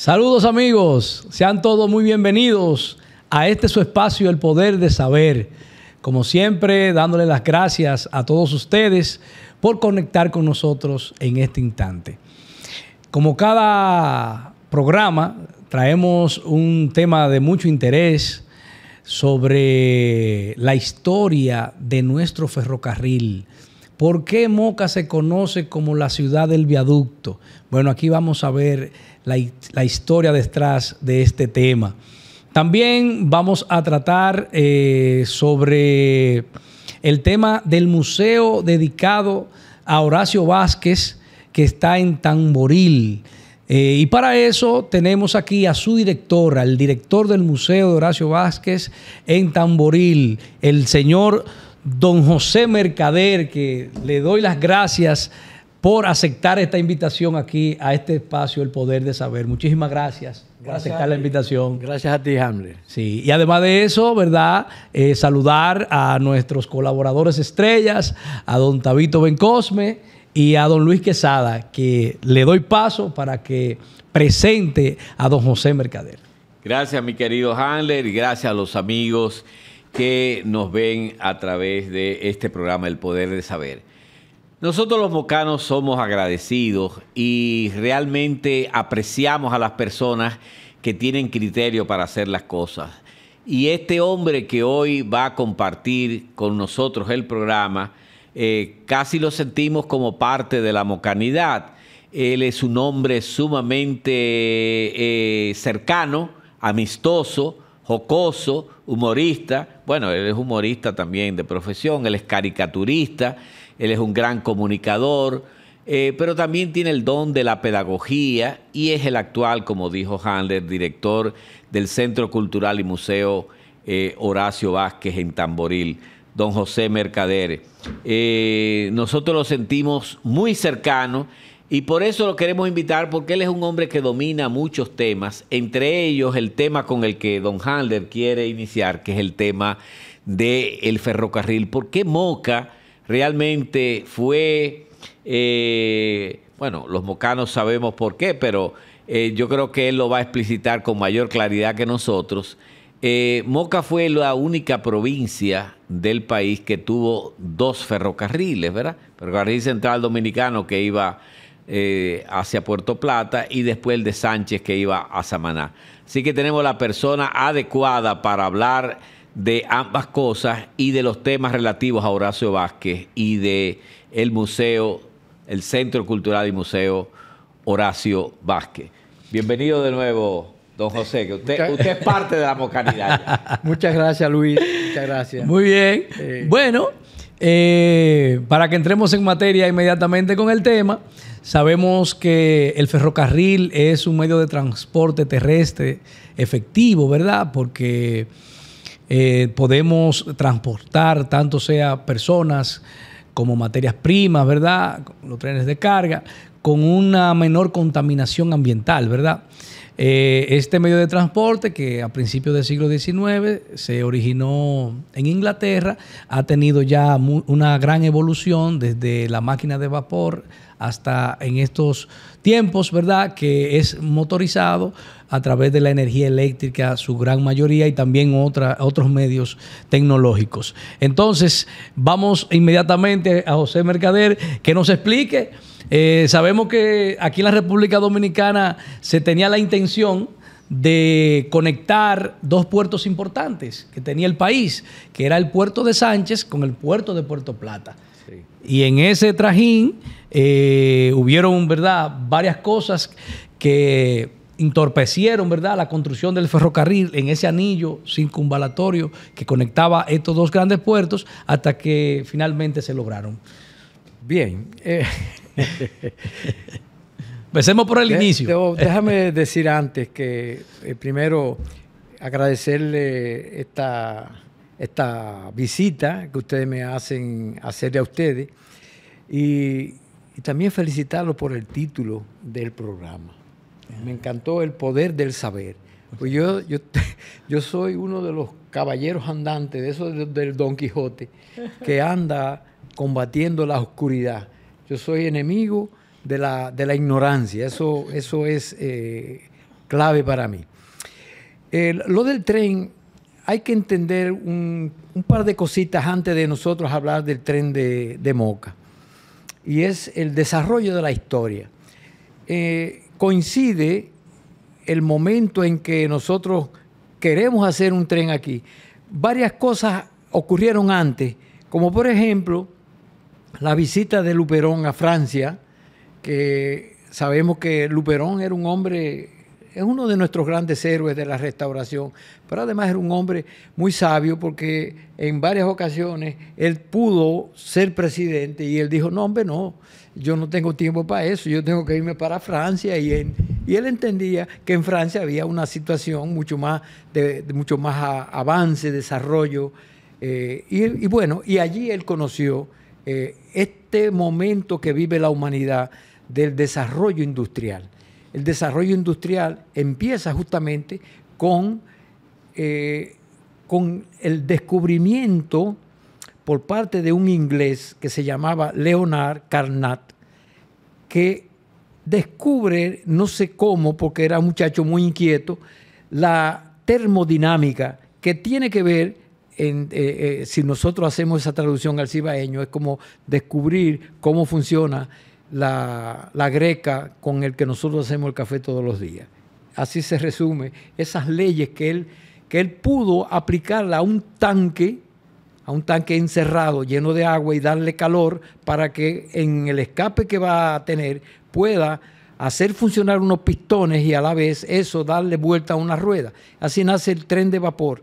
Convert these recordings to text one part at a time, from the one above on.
Saludos amigos, sean todos muy bienvenidos a este su espacio El Poder de Saber. Como siempre, dándole las gracias a todos ustedes por conectar con nosotros en este instante. Como cada programa, traemos un tema de mucho interés sobre la historia de nuestro ferrocarril. ¿Por qué Moca se conoce como la ciudad del viaducto? Bueno, aquí vamos a ver la historia detrás de este tema. También vamos a tratar sobre el tema del museo dedicado a Horacio Vázquez, que está en Tamboril. Y para eso tenemos aquí a su director, al director del Museo de Horacio Vázquez en Tamboril, el señor don José Mercader, que le doy las gracias por aceptar esta invitación aquí a este espacio El Poder de Saber. Muchísimas gracias por aceptar la invitación. Gracias a ti, Hamler. Sí, y además de eso, ¿verdad? Saludar a nuestros colaboradores estrellas, a don Tabito Bencosme y a don Luis Quesada, que le doy paso para que presente a don José Mercader. Gracias, mi querido Hamler, y gracias a los amigos que nos ven a través de este programa El Poder de Saber. Nosotros los mocanos somos agradecidos y realmente apreciamos a las personas que tienen criterio para hacer las cosas. Y este hombre que hoy va a compartir con nosotros el programa, casi lo sentimos como parte de la mocanidad. Él es un hombre sumamente cercano, amistoso, jocoso, humorista. Bueno, él es humorista también de profesión, él es caricaturista, él es un gran comunicador, pero también tiene el don de la pedagogía y es el actual, como dijo Hamler, director del Centro Cultural y Museo Horacio Vázquez en Tamboril, don José Mercader. Nosotros lo sentimos muy cercano y por eso lo queremos invitar, porque él es un hombre que domina muchos temas, entre ellos el tema con el que don Hamler quiere iniciar, que es el tema del ferrocarril. ¿Por qué Moca realmente fue, bueno, los mocanos sabemos por qué, pero yo creo que él lo va a explicitar con mayor claridad que nosotros? Moca fue la única provincia del país que tuvo dos ferrocarriles, ¿verdad? Ferrocarril Central Dominicano, que iba hacia Puerto Plata, y después el de Sánchez, que iba a Samaná. Así que tenemos la persona adecuada para hablar de ambas cosas y de los temas relativos a Horacio Vázquez y de el museo, el Centro Cultural y Museo Horacio Vázquez. Bienvenido de nuevo, don José, que usted es parte de la mocanidad ya. Muchas gracias, Luis. Muchas gracias. Muy bien. Bueno, para que entremos en materia inmediatamente con el tema, sabemos que el ferrocarril es un medio de transporte terrestre efectivo, ¿verdad? Porque podemos transportar tanto sea personas como materias primas, ¿verdad? Los trenes de carga, con una menor contaminación ambiental, ¿verdad? Este medio de transporte, que a principios del siglo XIX se originó en Inglaterra, ha tenido ya una gran evolución desde la máquina de vapor hasta en estos tiempos, ¿verdad?, que es motorizado a través de la energía eléctrica, su gran mayoría, y también otros medios tecnológicos. Entonces, vamos inmediatamente a José Mercader, que nos explique. Sabemos que aquí en la República Dominicana se tenía la intención de conectar dos puertos importantes que tenía el país, que era el puerto de Sánchez con el puerto de Puerto Plata. Sí. Y en ese trajín hubieron, ¿verdad?, varias cosas que entorpecieron, ¿verdad?, la construcción del ferrocarril en ese anillo circunvalatorio que conectaba estos dos grandes puertos, hasta que finalmente se lograron. Bien. Empecemos por el inicio. Déjame decir antes que primero agradecerle esta visita que ustedes me hacen hacerle a ustedes y también felicitarlos por el título del programa. Me encantó El Poder del Saber. Pues yo soy uno de los caballeros andantes, de esos del Don Quijote, que anda combatiendo la oscuridad. Yo soy enemigo de la ignorancia. Eso es clave para mí. Lo del tren, hay que entender un par de cositas antes de nosotros hablar del tren de Moca. Y es el desarrollo de la historia. Coincide el momento en que nosotros queremos hacer un tren aquí. Varias cosas ocurrieron antes, como por ejemplo la visita de Luperón a Francia, que sabemos que Luperón era un hombre, es uno de nuestros grandes héroes de la restauración, pero además era un hombre muy sabio porque en varias ocasiones él pudo ser presidente y él dijo, no hombre, no, yo no tengo tiempo para eso, yo tengo que irme para Francia, y él entendía que en Francia había una situación mucho más de mucho más avance, desarrollo, y bueno, y allí él conoció este momento que vive la humanidad del desarrollo industrial. El desarrollo industrial empieza justamente con el descubrimiento por parte de un inglés que se llamaba Leonard Carnot, que descubre, no sé cómo, porque era un muchacho muy inquieto, la termodinámica, que tiene que ver, si nosotros hacemos esa traducción al cibaeño, es como descubrir cómo funciona la greca con el que nosotros hacemos el café todos los días. Así se resume esas leyes que él pudo aplicarla a un tanque encerrado, lleno de agua, y darle calor para que en el escape que va a tener pueda hacer funcionar unos pistones y a la vez eso darle vuelta a una rueda. Así nace el tren de vapor.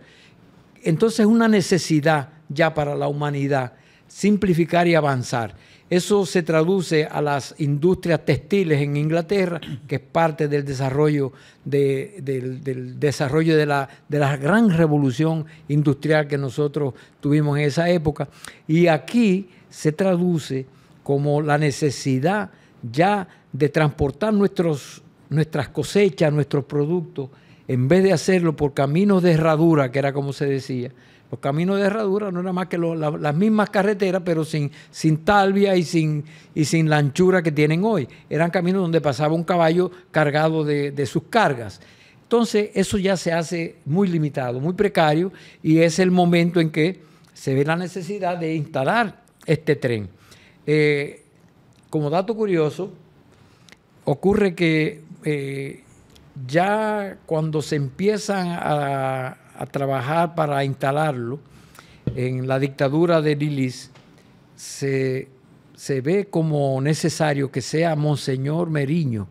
Entonces es una necesidad ya para la humanidad simplificar y avanzar. Eso se traduce a las industrias textiles en Inglaterra, que es parte del desarrollo del desarrollo de la gran revolución industrial que nosotros tuvimos en esa época. Y aquí se traduce como la necesidad ya de transportar nuestras cosechas, nuestros productos, en vez de hacerlo por caminos de herradura, que era como se decía. Los caminos de herradura no era más que las mismas carreteras, pero sin talvia y sin la anchura que tienen hoy. Eran caminos donde pasaba un caballo cargado de sus cargas. Entonces, eso ya se hace muy limitado, muy precario, y es el momento en que se ve la necesidad de instalar este tren. Como dato curioso, ocurre que ya cuando se empiezan a trabajar para instalarlo, en la dictadura de Lilis, se ve como necesario que sea Monseñor Meriño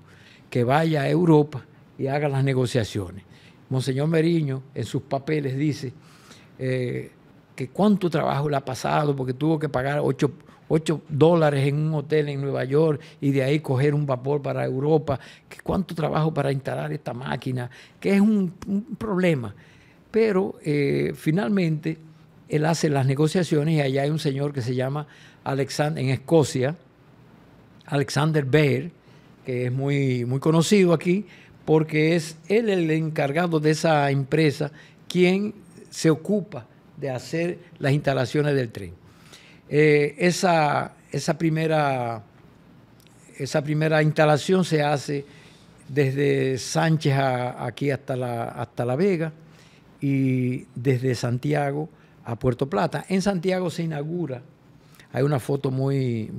que vaya a Europa y haga las negociaciones. Monseñor Meriño en sus papeles dice que cuánto trabajo le ha pasado porque tuvo que pagar $8 en un hotel en Nueva York y de ahí coger un vapor para Europa, que cuánto trabajo para instalar esta máquina, que es un problema. Pero finalmente él hace las negociaciones y allá hay un señor que se llama en Escocia, Alexander Baird, que es muy, muy conocido aquí porque es él el encargado de esa empresa quien se ocupa de hacer las instalaciones del tren. Esa primera instalación se hace desde Sánchez aquí hasta La Vega, y desde Santiago a Puerto Plata. En Santiago se inaugura, hay una foto muy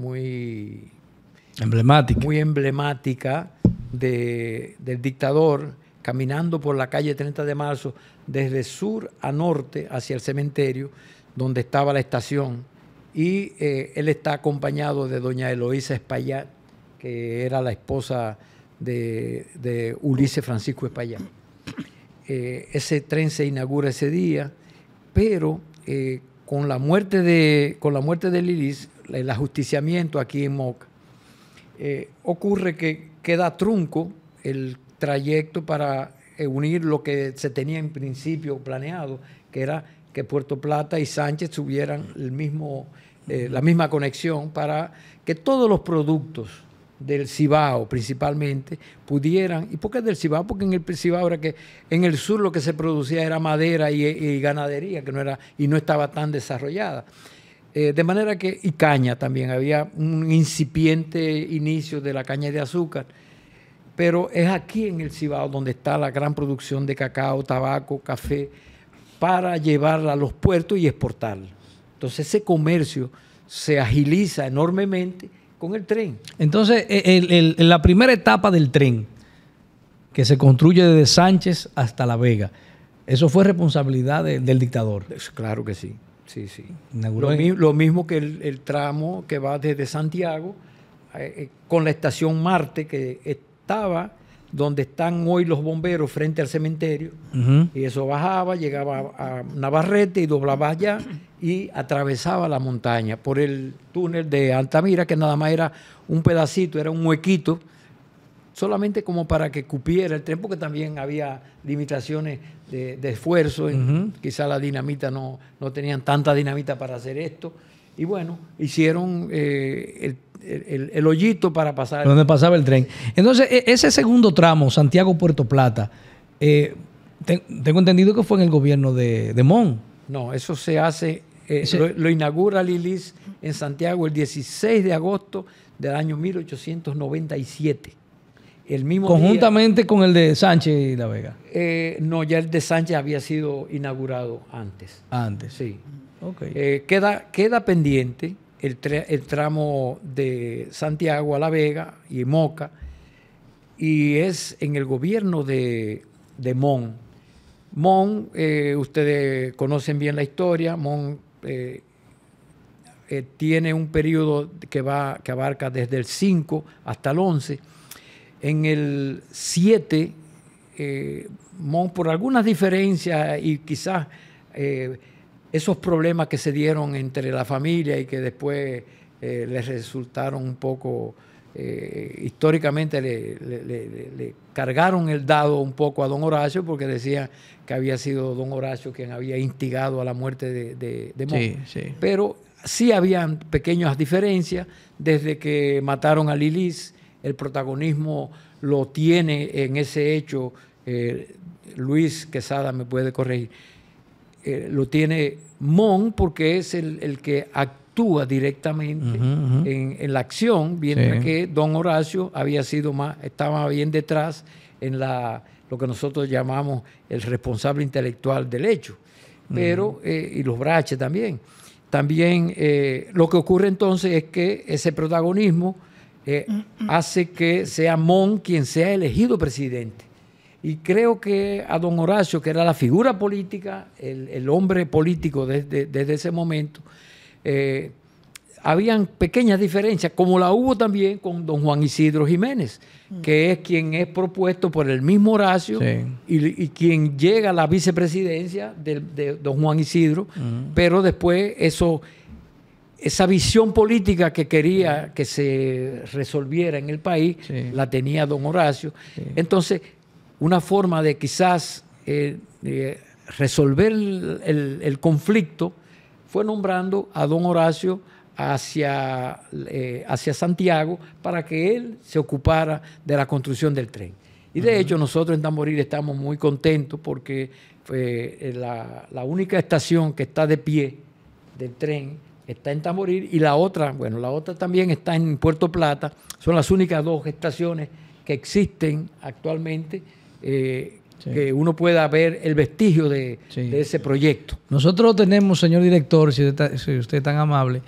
emblemática del dictador caminando por la calle 30 de marzo desde sur a norte hacia el cementerio donde estaba la estación, y él está acompañado de doña Eloísa Espaillat, que era la esposa de Ulises Francisco Espaillat. Ese tren se inaugura ese día, pero con la muerte de Lilis, el ajusticiamiento aquí en Moca, ocurre que queda trunco el trayecto para unir lo que se tenía en principio planeado, que era que Puerto Plata y Sánchez tuvieran la misma conexión para que todos los productos del Cibao principalmente pudieran. ¿Y por qué del Cibao? Porque en el Cibao era que en el sur lo que se producía era madera y ganadería, que no estaba tan desarrollada. De manera que, y caña también, había un incipiente inicio de la caña de azúcar. pero es aquí en el Cibao donde está la gran producción de cacao, tabaco, café, para llevarla a los puertos y exportarla. Entonces ese comercio se agiliza enormemente con el tren. Entonces, en la primera etapa del tren, que se construye desde Sánchez hasta La Vega, ¿eso fue responsabilidad del dictador? Claro que sí. Sí, sí. Inauguró Lo mismo que el tramo que va desde Santiago con la estación Marte, que estaba donde están hoy los bomberos frente al cementerio. Y eso bajaba, llegaba a Navarrete y doblaba allá y atravesaba la montaña por el túnel de Altamira, que nada más era un pedacito, era un huequito, solamente como para que cupiera el tren, porque también había limitaciones de esfuerzo. Quizá la dinamita no tenían tanta dinamita para hacer esto. Y bueno, hicieron el hoyito para pasar. Donde pasaba el tren. Entonces, ese segundo tramo, Santiago-Puerto Plata, tengo entendido que fue en el gobierno de Mon. No, eso se hace, lo inaugura Lilis en Santiago el 16 de agosto del año 1897. El mismo conjuntamente con el de Sánchez y La Vega. No, ya el de Sánchez había sido inaugurado antes. Antes. Sí. Okay. Queda pendiente el tramo de Santiago a La Vega y Moca, y es en el gobierno de Mon. Mon, ustedes conocen bien la historia. Mon tiene un periodo que abarca desde el 5 hasta el 11. En el 7, Mon, por algunas diferencias y quizás esos problemas que se dieron entre la familia y que después les resultaron un poco, históricamente le cargaron el dado un poco a don Horacio, porque decían que había sido don Horacio quien había instigado a la muerte de Mon. Sí, sí. Pero sí habían pequeñas diferencias. Desde que mataron a Lilis, el protagonismo lo tiene en ese hecho, Luis Quesada me puede corregir, lo tiene Mon, porque es el que actúa directamente en la acción, mientras que don Horacio estaba bien detrás en lo que nosotros llamamos el responsable intelectual del hecho, pero y los Brache también. También lo que ocurre entonces es que ese protagonismo hace que sea Mon quien sea elegido presidente. Y creo que a don Horacio, que era la figura política, el hombre político desde ese momento, habían pequeñas diferencias, como la hubo también con don Juan Isidro Jiménez, que es quien es propuesto por el mismo Horacio, y quien llega a la vicepresidencia de don Juan Isidro, pero después esa visión política que quería que se resolviera en el país, la tenía don Horacio. Entonces, una forma de quizás resolver el conflicto fue nombrando a don Horacio hacia Santiago para que él se ocupara de la construcción del tren. Y de hecho nosotros en Tamboril estamos muy contentos porque la única estación que está de pie del tren está en Tamboril, y la otra también está en Puerto Plata. Son las únicas dos estaciones que existen actualmente, que uno pueda ver el vestigio de ese proyecto. Nosotros tenemos, señor director, si usted es tan amable,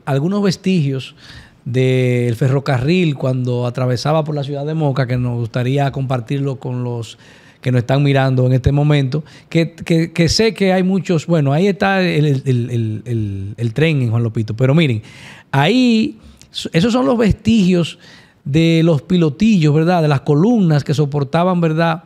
algunos vestigios del ferrocarril cuando atravesaba por la ciudad de Moca, que nos gustaría compartirlo con los que nos están mirando en este momento, que sé que hay muchos. Bueno, ahí está el tren en Juan Lopito, pero miren, ahí esos son los vestigios de los pilotillos, ¿verdad? De las columnas que soportaban, ¿verdad?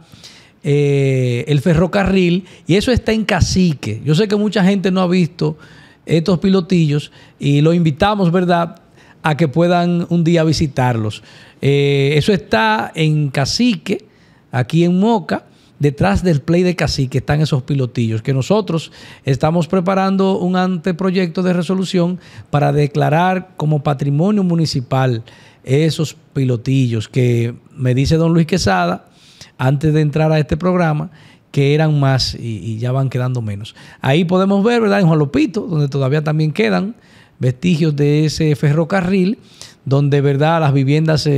El ferrocarril, y eso está en Cacique. Yo sé que mucha gente no ha visto estos pilotillos y los invitamos, ¿verdad?, a que puedan un día visitarlos. Eso está en Cacique, aquí en Moca. Detrás del play de Cacique están esos pilotillos, que nosotros estamos preparando un anteproyecto de resolución para declarar como patrimonio municipal esos pilotillos, que me dice don Luis Quesada, antes de entrar a este programa, que eran más y ya van quedando menos. Ahí podemos ver, ¿verdad?, en Juan Lopito, donde todavía también quedan vestigios de ese ferrocarril, donde, ¿verdad?, las viviendas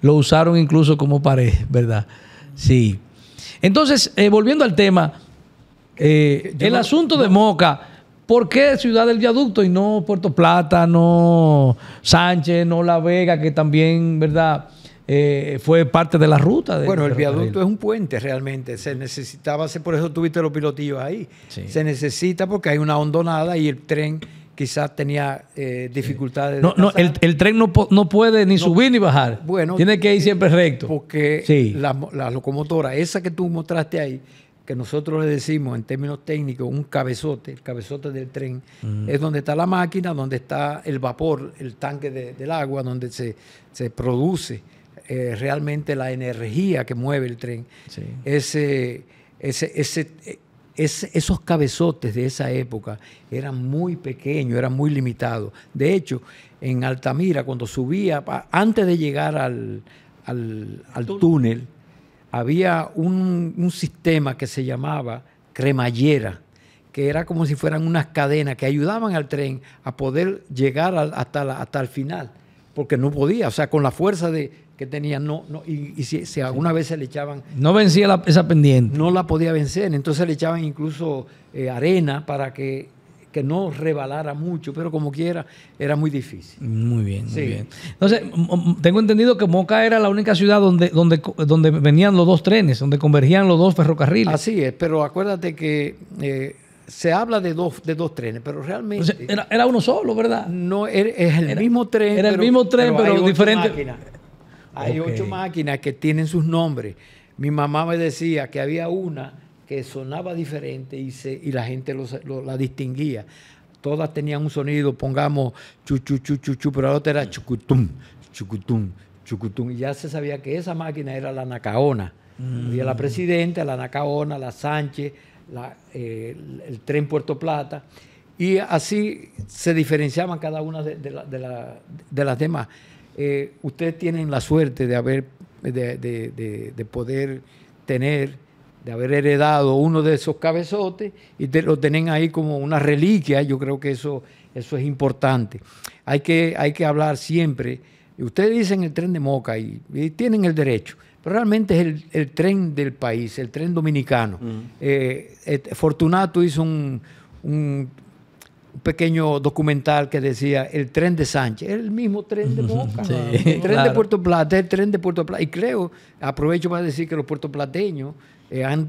lo usaron incluso como pared, ¿verdad? Sí. Entonces, volviendo al tema, el asunto de Moca, ¿por qué Ciudad del Viaducto y no Puerto Plata, no Sánchez, no La Vega, que también, ¿verdad? Fue parte de la ruta. Bueno, el viaducto es un puente realmente. Se necesitaba, por eso tuviste los pilotillos ahí. Sí. Se necesita porque hay una hondonada y el tren quizás tenía dificultades. No, el tren no puede ni subir ni bajar. Bueno, tiene que ir siempre recto. Porque sí. la locomotora, esa que tú mostraste ahí, que nosotros le decimos en términos técnicos un cabezote, el cabezote del tren, es donde está la máquina, donde está el vapor, el tanque del agua, donde se produce realmente la energía que mueve el tren. Sí. Esos cabezotes de esa época eran muy pequeños, eran muy limitados. De hecho, en Altamira, cuando subía, antes de llegar al túnel, había un sistema que se llamaba cremallera, que era como si fueran unas cadenas que ayudaban al tren a poder llegar hasta el final, porque no podía, o sea, con la fuerza que tenía, y si alguna vez se le echaban... No vencía esa pendiente. No la podía vencer, entonces le echaban incluso arena para que no rebalara mucho, pero como quiera, era muy difícil. Muy bien, muy bien. Entonces, tengo entendido que Moca era la única ciudad donde venían los dos trenes, donde convergían los dos ferrocarriles. Así es, pero acuérdate que se habla de dos trenes, pero realmente... O sea, era uno solo, ¿verdad? No, es el mismo tren. Era el mismo tren, pero diferente. Hay 8 máquinas que tienen sus nombres. Mi mamá me decía que había una que sonaba diferente y la gente la distinguía. Todas tenían un sonido, pongamos chu, chu, chu, chu, chu, pero la otra era chucutum, chucutum, chucutum. Y ya se sabía que esa máquina era la Nacaona. Había la Presidenta, la Nacaona, la Sánchez, el tren Puerto Plata. Y así se diferenciaban cada una de las demás. Ustedes tienen la suerte de poder de haber heredado uno de esos cabezotes y lo tienen ahí como una reliquia. Yo creo que eso es importante. Hay que hablar siempre. Ustedes dicen el tren de Moca y tienen el derecho, pero realmente es el tren del país, el tren dominicano. Fortunato hizo un pequeño documental que decía el tren de Sánchez, es el mismo tren de Moca, sí, el tren claro. de Puerto Plata, es el tren de Puerto Plata. Y creo, aprovecho para decir que los puertoplateños han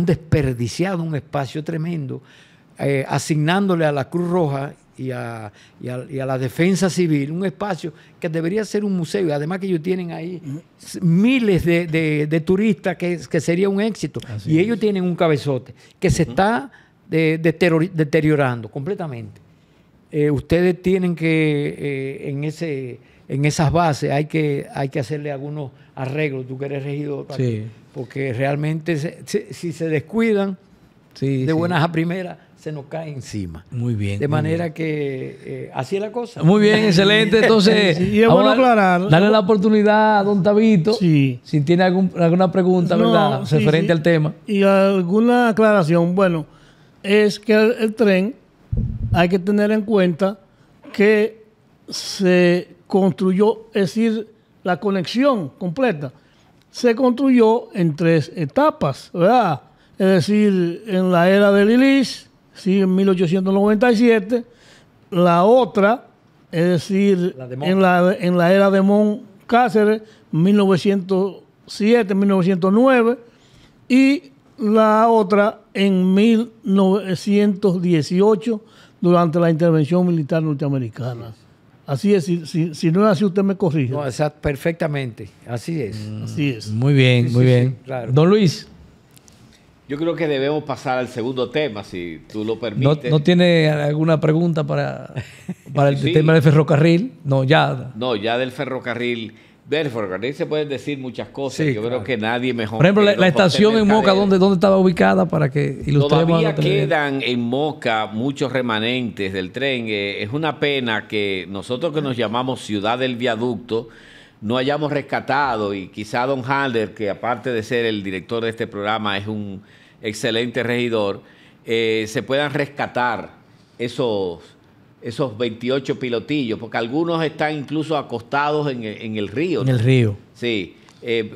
desperdiciado un espacio tremendo, asignándole a la Cruz Roja y a la Defensa Civil un espacio que debería ser un museo, y además que ellos tienen ahí miles de turistas que sería un éxito. Así y es. ellos tienen un cabezote que se está deteriorando completamente. Ustedes tienen que, en esas bases, hay que hacerle algunos arreglos, tú que eres regidor, Sí. porque realmente si se descuidan de buenas a primeras, se nos cae encima. Muy bien. De muy manera bien. que así es la cosa. Muy bien, excelente. Entonces, Y es bueno aclarar. Darle la oportunidad a don Tabito, Sí. si tiene alguna pregunta, ¿verdad? Sí, Referente sí. al tema. Y alguna aclaración, bueno, es que el tren hay que tener en cuenta que se construyó, es decir, la conexión completa se construyó en 3 etapas, ¿verdad? Es decir, en la era de Lilis, sí, en 1897, la otra, es decir, La de Mon. en la era de Mon Cáceres, 1907, 1909, y la otra en 1918 durante la intervención militar norteamericana. Así es, si no es así usted me corrige. No, perfectamente, así es. Así es. Muy bien, Sí, muy sí, bien. sí, claro. Don Luis, Yo creo que debemos pasar al segundo tema, si tú lo ¿no, permites. no tiene alguna pregunta para el Sí. tema del ferrocarril? No, ya. No, ya del ferrocarril. Del ferrocarril se pueden decir muchas cosas. Sí, Yo claro. creo que nadie mejor. Por ejemplo, que la don José estación en Moca, Mercader. ¿dónde estaba ubicada? Para que ilustremos. a Todavía la televidente. quedan en Moca muchos remanentes del tren. Es una pena que nosotros que nos llamamos Ciudad del Viaducto no hayamos rescatado, y quizá don Halder, que aparte de ser el director de este programa es un excelente regidor, se puedan rescatar esos esos 28 pilotillos, porque algunos están incluso acostados en el río, En ¿no? el río. Sí.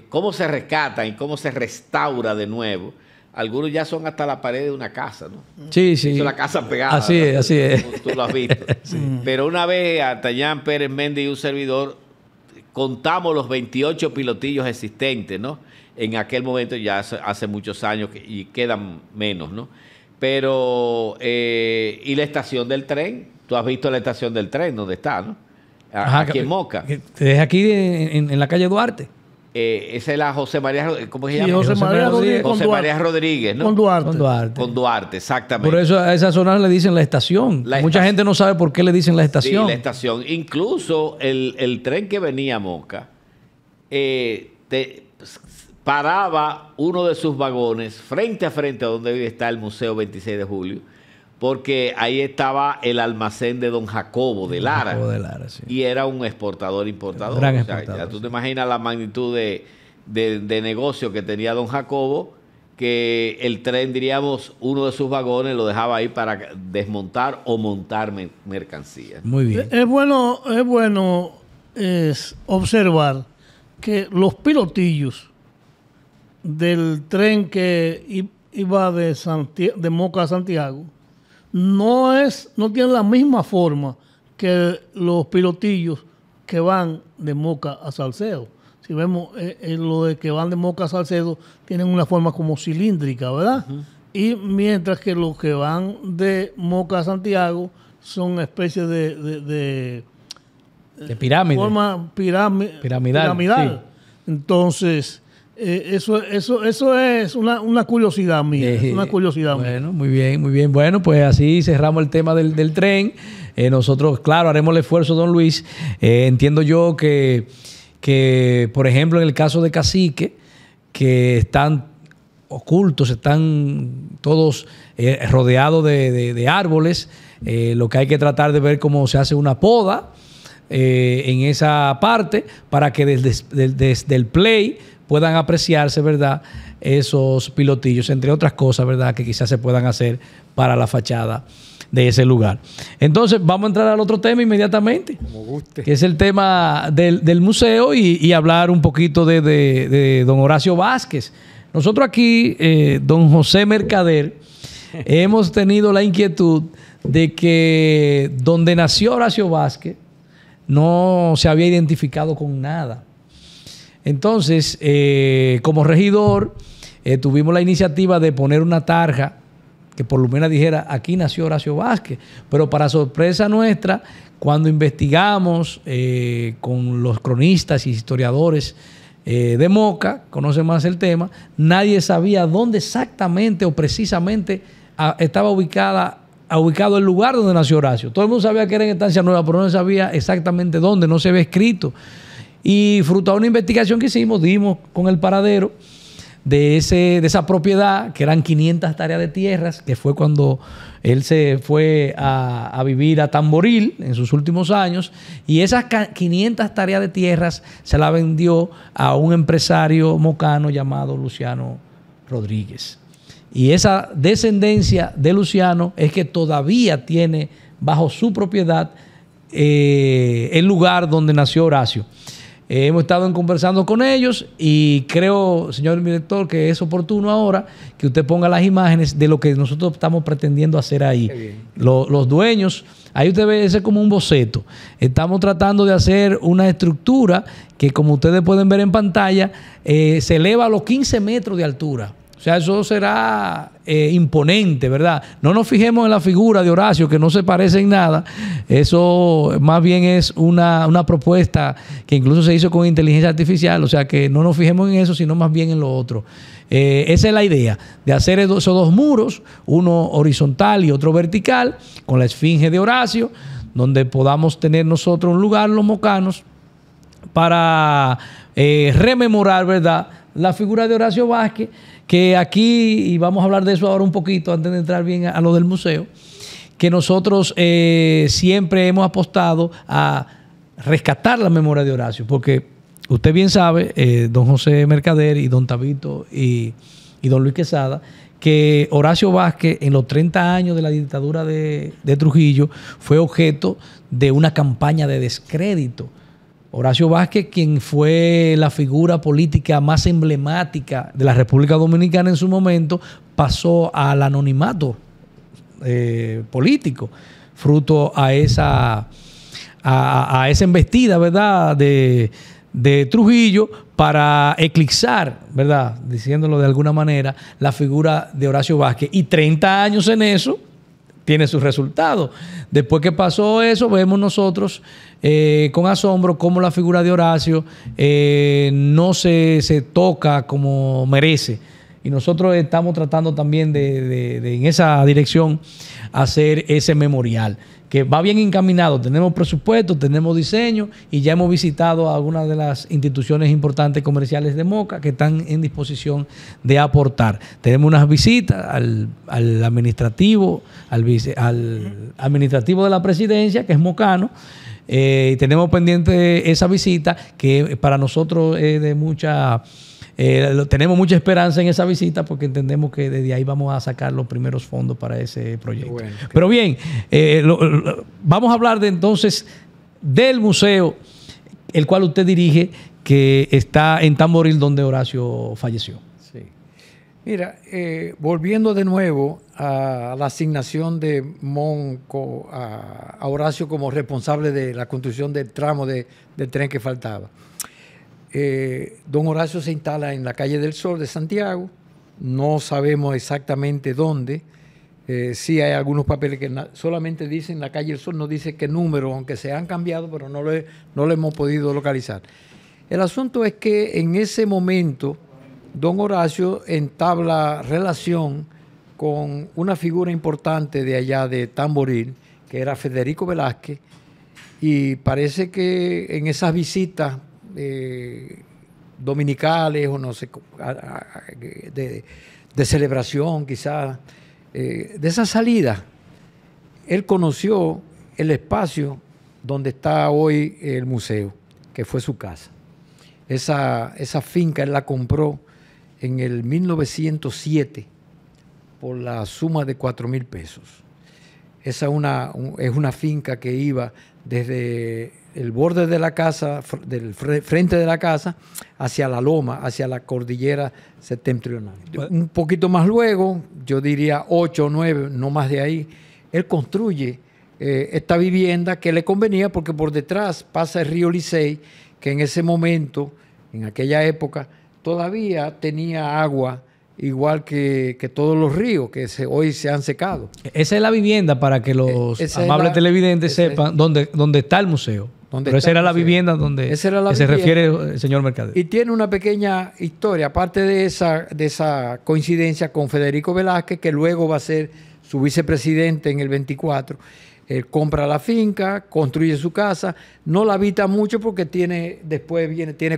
¿Cómo se rescatan y cómo se restaura de nuevo? Algunos ya son hasta la pared de una casa, ¿no? Sí, sí. Hizo la casa pegada. Así es, ¿no? así es. Como tú lo has visto. Pero una vez, Artayán Pérez Méndez y un servidor, contamos los 28 pilotillos existentes, ¿no? En aquel momento, ya hace muchos años, y quedan menos, ¿no? Pero, y la estación del tren, tú has visto la estación del tren, ¿dónde está, no? Ajá, Aquí en Moca. Es aquí en la calle Duarte. Esa es la José María, ¿cómo se Sí, llama? José María Rodríguez. con José Duarte. María Rodríguez, ¿no? Con Duarte. Con Duarte. Con Duarte, exactamente. Por eso a esa zona le dicen la estación. La Mucha estación. gente no sabe por qué le dicen la Sí, estación. la estación. Incluso el tren que venía a Moca paraba uno de sus vagones frente a donde hoy está el Museo 26 de Julio, porque ahí estaba el almacén de don Jacobo de Lara. Jacobo de Lara, sí. Y era un importador. Gran O sea, exportador, ya tú sí. te imaginas la magnitud de negocio que tenía don Jacobo, que el tren, diríamos, uno de sus vagones lo dejaba ahí para desmontar o montar mercancías. Muy bien. Es bueno observar que los pilotillos del tren que iba de Moca a Santiago no tienen la misma forma que los pilotillos que van de Moca a Salcedo. Si vemos lo de que van de Moca a Salcedo tienen una forma como cilíndrica, ¿verdad? Y mientras que los que van de Moca a Santiago son una especie de De pirámide. forma Piramidal, piramidal. Entonces, eso es una curiosidad mía. Es una curiosidad mía. Bueno, muy bien, muy bien. Bueno, pues así cerramos el tema del tren. Nosotros, claro, haremos el esfuerzo, don Luis. Entiendo yo que, por ejemplo, en el caso de Cacique, que están ocultos, están todos rodeados de árboles, lo que hay que tratar de ver cómo se hace una poda en esa parte para que desde el play puedan apreciarse, ¿verdad?, esos pilotillos, entre otras cosas, ¿verdad?, que quizás se puedan hacer para la fachada de ese lugar. Entonces, vamos a entrar al otro tema inmediatamente, Como guste. que es el tema del museo y hablar un poquito de don Horacio Vázquez. Nosotros aquí, don José Mercader, hemos tenido la inquietud de que donde nació Horacio Vázquez no se había identificado con nada. Entonces, como regidor, tuvimos la iniciativa de poner una tarja que por lo menos dijera, aquí nació Horacio Vázquez. Pero para sorpresa nuestra, cuando investigamos con los cronistas y historiadores de Moca, conocen más el tema, nadie sabía dónde exactamente o precisamente estaba ubicado el lugar donde nació Horacio. Todo el mundo sabía que era en Estancia Nueva, pero no sabía exactamente dónde, no se había escrito. Y fruto a una investigación que hicimos, dimos con el paradero de esa propiedad, que eran 500 hectáreas de tierras, que fue cuando él se fue a vivir a Tamboril en sus últimos años, y esas 500 hectáreas de tierras se la vendió a un empresario mocano llamado Luciano Rodríguez. Y esa descendencia de Luciano es que todavía tiene bajo su propiedad el lugar donde nació Horacio. Hemos estado conversando con ellos y creo, señor director, que es oportuno ahora que usted ponga las imágenes de lo que nosotros estamos pretendiendo hacer ahí. Los dueños, ahí usted ve ese como un boceto. Estamos tratando de hacer una estructura que, como ustedes pueden ver en pantalla, se eleva a los 15 metros de altura. O sea, eso será imponente, ¿verdad? No nos fijemos en la figura de Horacio, que no se parece en nada. Eso más bien es una propuesta que incluso se hizo con inteligencia artificial. O sea, que no nos fijemos en eso, sino más bien en lo otro. Esa es la idea, de hacer esos dos muros, uno horizontal y otro vertical, con la esfinge de Horacio, donde podamos tener nosotros un lugar, los mocanos, para rememorar, ¿verdad?, la figura de Horacio Vázquez, que aquí, y vamos a hablar de eso ahora un poquito antes de entrar bien a lo del museo, que nosotros siempre hemos apostado a rescatar la memoria de Horacio, porque usted bien sabe, don José Mercader y don Tabito y y don Luis Quesada, que Horacio Vázquez en los 30 años de la dictadura de Trujillo fue objeto de una campaña de descrédito. Horacio Vázquez, quien fue la figura política más emblemática de la República Dominicana en su momento, pasó al anonimato político, fruto a esa embestida, ¿verdad?, de Trujillo, para eclipsar, ¿verdad?, diciéndolo de alguna manera, la figura de Horacio Vázquez. Y 30 años en eso tiene sus resultados. Después que pasó eso, vemos nosotros con asombro cómo la figura de Horacio no se toca como merece. Y nosotros estamos tratando también de en esa dirección hacer ese memorial, que va bien encaminado. Tenemos presupuesto, tenemos diseño y ya hemos visitado a algunas de las instituciones importantes comerciales de Moca que están en disposición de aportar. Tenemos unas visitas al administrativo, al administrativo de la presidencia, que es mocano. Tenemos pendiente esa visita, que para nosotros es de mucha... tenemos mucha esperanza en esa visita, porque entendemos que desde ahí vamos a sacar los primeros fondos para ese proyecto. Bueno, okay. Pero bien, vamos a hablar entonces del museo, el cual usted dirige, que está en Tamboril, donde Horacio falleció. Sí. Mira, volviendo de nuevo a la asignación de Monco a Horacio como responsable de la construcción del tramo del tren que faltaba. Don Horacio se instala en la calle del Sol de Santiago, no sabemos exactamente dónde, sí hay algunos papeles que solamente dicen la calle del Sol, no dice qué número, aunque se han cambiado, pero no lo hemos podido localizar. El asunto es que en ese momento don Horacio entabla relación con una figura importante de allá de Tamboril, que era Federico Velázquez, y parece que en esas visitas dominicales o no sé, de celebración quizás, de esa salida, él conoció el espacio donde está hoy el museo, que fue su casa. Esa finca él la compró en el 1907 por la suma de 4,000 pesos. Esa es una finca que iba desde el borde de la casa, del frente de la casa, hacia la loma, hacia la cordillera septentrional. Un poquito más luego, yo diría 8 o 9, no más de ahí, él construye esta vivienda que le convenía porque por detrás pasa el río Licey, que en ese momento, en aquella época, todavía tenía agua, igual que todos los ríos que hoy se han secado. Esa es la vivienda, para que los amables televidentes sepan dónde está el museo. Pero esa era la vivienda donde se refiere el señor Mercader. Y tiene una pequeña historia, aparte de esa coincidencia con Federico Velázquez, que luego va a ser su vicepresidente en el 24. Él compra la finca, construye su casa, no la habita mucho porque tiene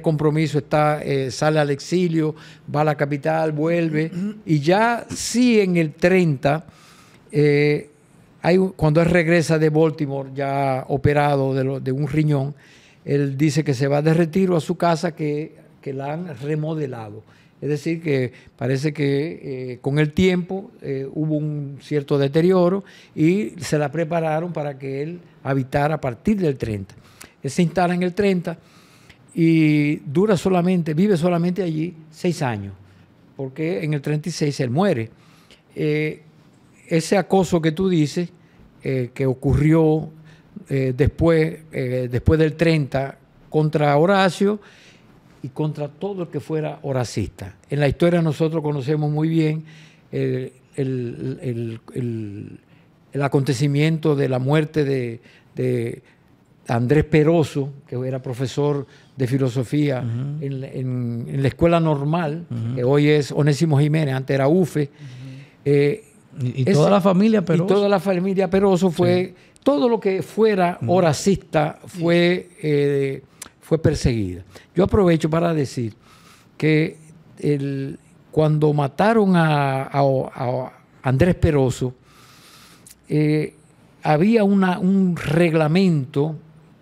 compromiso, sale al exilio, va a la capital, vuelve, y ya sí en el 30, cuando él regresa de Baltimore, ya operado de un riñón, él dice que se va de retiro a su casa que la han remodelado. Es decir, que parece que con el tiempo hubo un cierto deterioro y se la prepararon para que él habitara a partir del 30. Él se instala en el 30 y vive solamente allí 6 años, porque en el 36 él muere. Ese acoso que tú dices, que ocurrió después del 30 contra Horacio, y contra todo el que fuera horacista. En la historia nosotros conocemos muy bien el acontecimiento de la muerte de Andrés Peroso, que era profesor de filosofía en la escuela normal, que hoy es Onésimo Jiménez, antes era UFE. Toda la familia Peroso. Y toda la familia Peroso fue, sí. Todo lo que fuera horacista fue perseguida. Yo aprovecho para decir que cuando mataron a Andrés Peroso, había un reglamento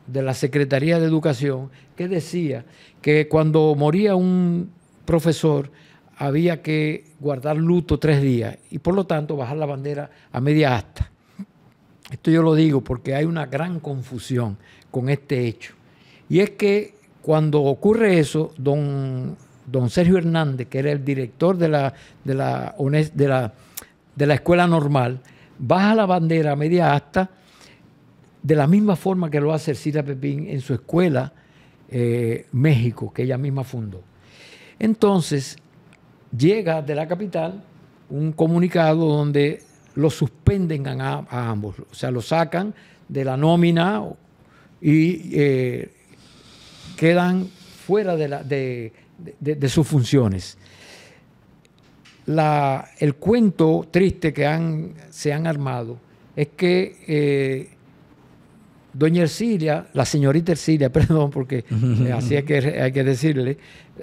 de la Secretaría de Educación que decía que cuando moría un profesor había que guardar luto 3 días y por lo tanto bajar la bandera a media asta. Esto yo lo digo porque hay una gran confusión con este hecho. Y es que cuando ocurre eso, don Sergio Hernández, que era el director de la escuela normal, baja la bandera a media asta de la misma forma que lo hace Ercilia Pepín en su escuela México, que ella misma fundó. Entonces, llega de la capital un comunicado donde lo suspenden a ambos, o sea, lo sacan de la nómina y quedan fuera de sus funciones. El cuento triste que se han armado es que doña Ercilia, la señorita Ercilia, perdón, porque así hay que decirle,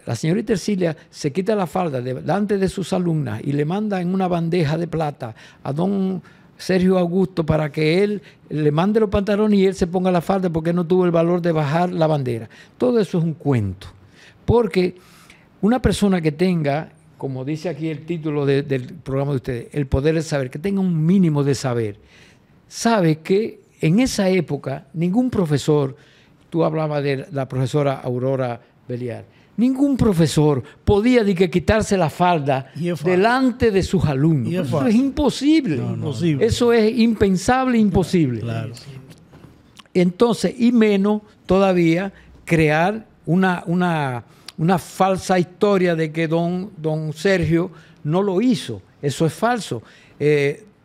la señorita Ercilia se quita la falda delante de sus alumnas y le manda en una bandeja de plata a don Sergio Augusto para que él le mande los pantalones y él se ponga la falda porque no tuvo el valor de bajar la bandera. Todo eso es un cuento, porque una persona que tenga, como dice aquí el título del programa de ustedes, el poder de saber, que tenga un mínimo de saber, sabe que en esa época ningún profesor, tú hablabas de la profesora Aurora Beliar, ningún profesor podía quitarse la falda delante de sus alumnos. Eso es imposible. Imposible. Eso es impensable, imposible. Claro. Entonces, y menos todavía crear una falsa historia de que don Sergio no lo hizo. Eso es falso.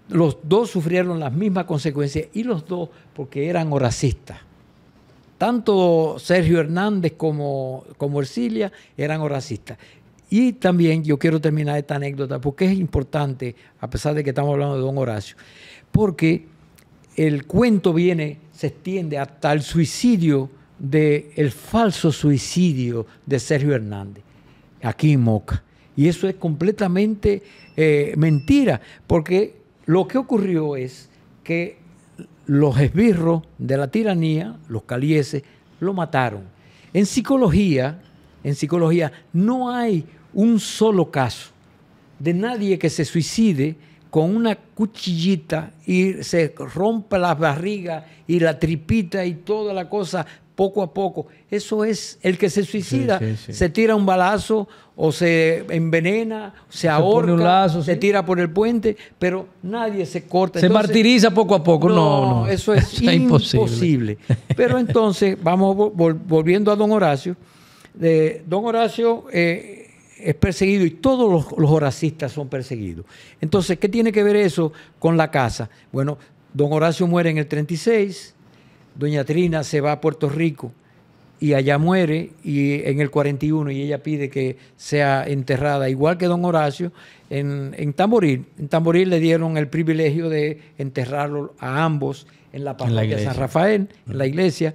Los dos sufrieron las mismas consecuencias y los dos porque eran horacistas. Tanto Sergio Hernández como Ercilia eran horacistas. Y también yo quiero terminar esta anécdota porque es importante, a pesar de que estamos hablando de don Horacio, porque el cuento se extiende hasta el suicidio, el falso suicidio de Sergio Hernández, aquí en Moca. Y eso es completamente mentira, porque lo que ocurrió es que los esbirros de la tiranía, los calieses, lo mataron. En psicología no hay un solo caso de nadie que se suicide con una cuchillita y se rompe la barriga y la tripita y toda la cosa poco a poco. Eso es el que se suicida, se tira un balazo o se envenena, se ahorca, se tira por el puente, pero nadie se corta. Se martiriza poco a poco. No. Eso es imposible. Pero entonces, vamos volviendo a don Horacio. Don Horacio es perseguido y todos los horacistas son perseguidos. Entonces, ¿qué tiene que ver eso con la casa? Bueno, don Horacio muere en el 36, doña Trina se va a Puerto Rico y allá muere y en el 41 y ella pide que sea enterrada, igual que don Horacio, en Tamboril. En Tamboril le dieron el privilegio de enterrarlo a ambos en la parroquia de San Rafael, en la iglesia.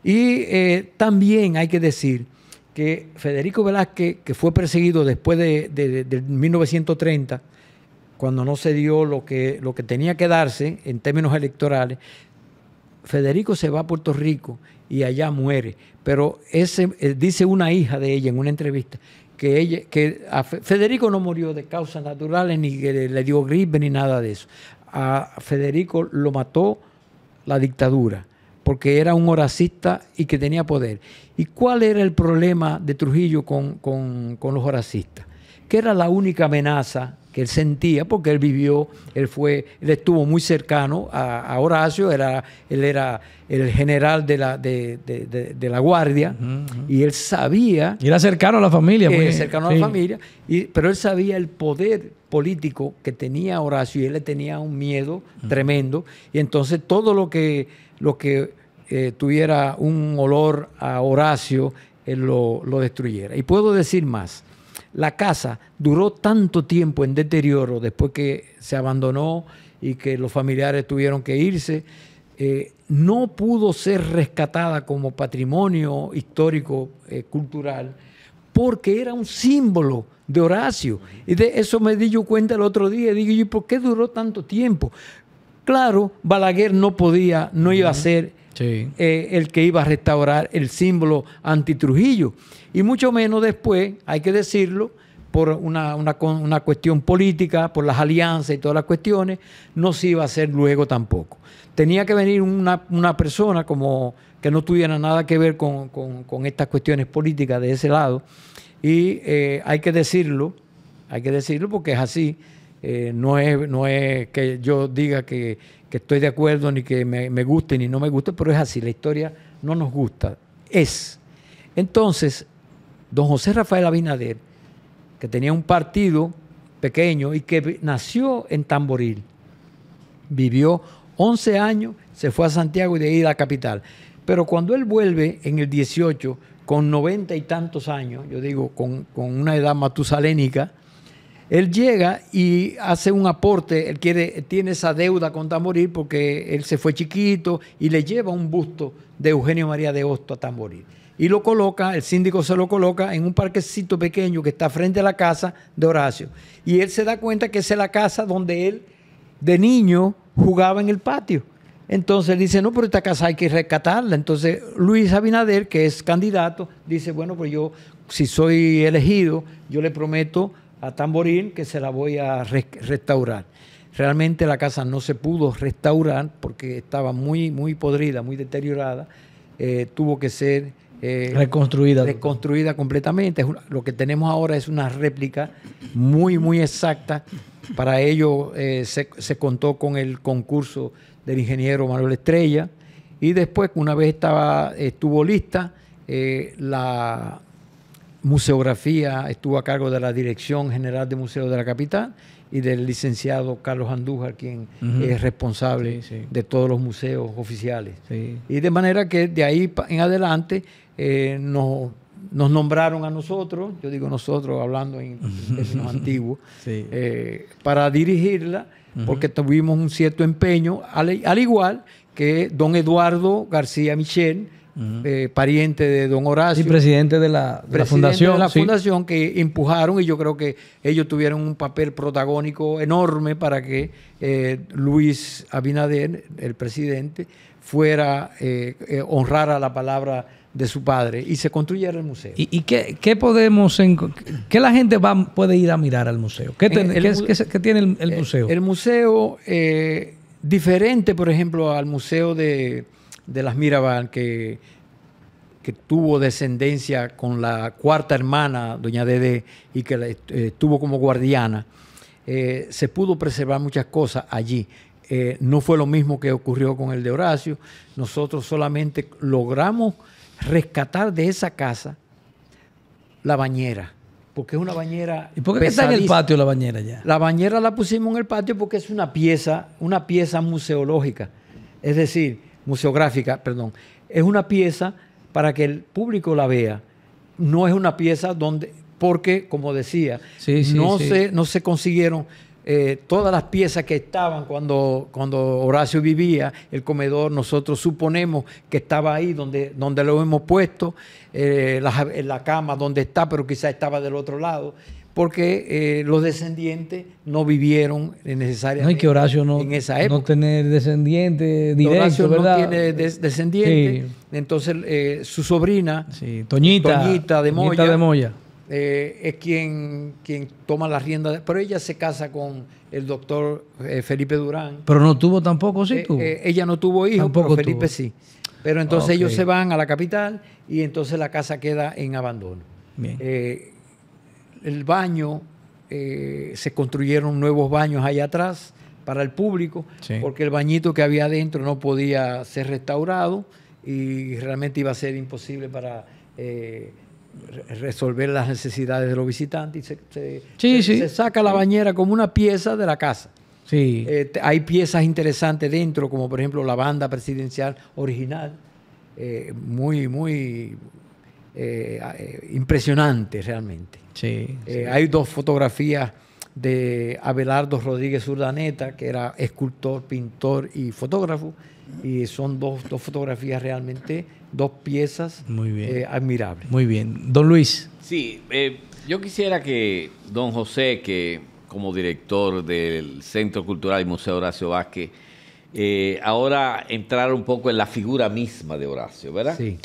Y también hay que decir que Federico Velázquez, que fue perseguido después de 1930, cuando no se dio lo que tenía que darse en términos electorales, Federico se va a Puerto Rico y allá muere. Pero dice una hija de ella en una entrevista que Federico no murió de causas naturales, ni que le dio gripe, ni nada de eso. A Federico lo mató la dictadura, porque era un horacista y que tenía poder. ¿Y cuál era el problema de Trujillo con los horacistas? Que era la única amenaza que él sentía, porque él estuvo muy cercano a Horacio, él era el general de la Guardia, y él sabía... Y era cercano a la familia. Cercano a la familia, pero él sabía el poder político que tenía Horacio, y él le tenía un miedo tremendo, y entonces todo lo que tuviera un olor a Horacio, él lo destruyera. Y puedo decir más. La casa duró tanto tiempo en deterioro después que se abandonó y que los familiares tuvieron que irse, no pudo ser rescatada como patrimonio histórico cultural porque era un símbolo de Horacio. Y de eso me di yo cuenta el otro día. Digo, ¿y por qué duró tanto tiempo? Claro, Balaguer no iba a ser el que iba a restaurar el símbolo anti-Trujillo. Y mucho menos después, hay que decirlo, por una cuestión política, por las alianzas y todas las cuestiones, no se iba a hacer luego tampoco. Tenía que venir una persona como que no tuviera nada que ver con estas cuestiones políticas de ese lado, y hay que decirlo porque es así. No es que yo diga que estoy de acuerdo, ni que me guste ni no me guste, pero es así, la historia no nos gusta. Entonces, don José Rafael Abinader, que tenía un partido pequeño y que nació en Tamboril, vivió 11 años, se fue a Santiago y de ahí a la capital. Pero cuando él vuelve en el 18, con 90 y tantos años, yo digo, con una edad matusalénica, él llega y hace un aporte. Él tiene esa deuda con Tamboril porque él se fue chiquito y le lleva un busto de Eugenio María de Hostos a Tamboril. Y lo coloca, el síndico se lo coloca en un parquecito pequeño que está frente a la casa de Horacio. Y él se da cuenta que esa es la casa donde él, de niño, jugaba en el patio. Entonces él dice, no, pero esta casa hay que rescatarla. Entonces Luis Abinader, que es candidato, dice, bueno, pues yo, si soy elegido, yo le prometo a Tamboril que se la voy a restaurar. Realmente la casa no se pudo restaurar porque estaba muy, muy podrida, muy deteriorada. Tuvo que ser reconstruida completamente. Lo que tenemos ahora es una réplica muy, muy exacta. Para ello se contó con el concurso del ingeniero Manuel Estrella, y después, una vez estuvo lista, la museografía estuvo a cargo de la Dirección General de Museos de la Capital y del licenciado Carlos Andújar, quien es responsable de todos los museos oficiales. Sí. Y de manera que de ahí en adelante nos nombraron a nosotros, yo digo nosotros hablando en términos antiguos, para dirigirla, porque tuvimos un cierto empeño, al igual que don Eduardo García Michel, pariente de don Horacio. Sí, presidente de la fundación. De la fundación, que empujaron, y yo creo que ellos tuvieron un papel protagónico enorme para que Luis Abinader, el presidente, honrara la palabra de su padre y se construyera el museo. ¿Y qué podemos, qué la gente puede ir a mirar al museo? ¿Qué tiene el museo? El museo, diferente, por ejemplo, al museo de las Mirabal, que tuvo descendencia con la cuarta hermana, doña Dede, y que estuvo como guardiana, se pudo preservar muchas cosas allí. No fue lo mismo que ocurrió con el de Horacio. Nosotros solamente logramos rescatar de esa casa la bañera, porque es una bañera. ¿Y por qué está en el patio la bañera ya? La bañera la pusimos en el patio porque es una pieza museológica, es decir, museográfica, perdón. Es una pieza para que el público la vea. No es una pieza porque, como decía, no se consiguieron todas las piezas que estaban cuando Horacio vivía. El comedor, nosotros suponemos que estaba ahí donde lo hemos puesto, la cama donde está, pero quizás estaba del otro lado, porque los descendientes no vivieron necesariamente y que Horacio en esa época. No tener descendiente directo, Horacio ¿verdad? no tiene descendiente. Entonces su sobrina, Toñita de Moya, es quien toma la rienda, pero ella se casa con el doctor Felipe Durán. Pero no tuvo tampoco, sí tuvo. Ella no tuvo hijos, pero Felipe sí. Pero entonces ellos se van a la capital y entonces la casa queda en abandono. Bien. El baño, se construyeron nuevos baños allá atrás para el público, porque el bañito que había adentro no podía ser restaurado y realmente iba a ser imposible para resolver las necesidades de los visitantes. Se saca la bañera como una pieza de la casa. Sí. Hay piezas interesantes dentro, como por ejemplo la banda presidencial original, muy, muy impresionante realmente. Hay dos fotografías de Abelardo Rodríguez Urdaneta, que era escultor, pintor y fotógrafo, y son dos fotografías realmente, dos piezas admirables. Muy bien. Don Luis. Sí, yo quisiera que don José, que como director del Centro Cultural y Museo Horacio Vázquez, ahora entrar un poco en la figura misma de Horacio, ¿verdad? Sí.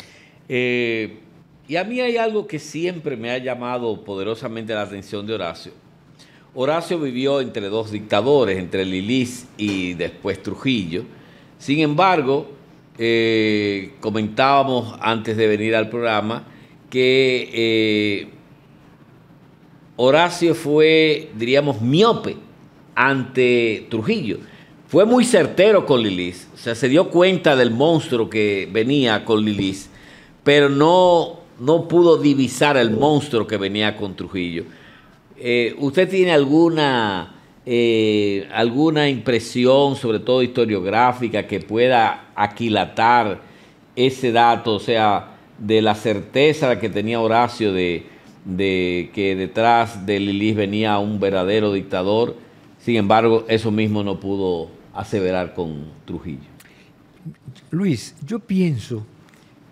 Y a mí hay algo que siempre me ha llamado poderosamente la atención de Horacio. Horacio vivió entre dos dictadores, entre Lilis y después Trujillo. Sin embargo, comentábamos antes de venir al programa que Horacio fue, diríamos, miope ante Trujillo. Fue muy certero con Lilis, o sea, se dio cuenta del monstruo que venía con Lilis, pero no pudo divisar el monstruo que venía con Trujillo. ¿Usted tiene alguna impresión, sobre todo historiográfica, que pueda aquilatar ese dato, o sea, de la certeza que tenía Horacio de que detrás de Lilis venía un verdadero dictador? Sin embargo, eso mismo no pudo aseverar con Trujillo. Luis, yo pienso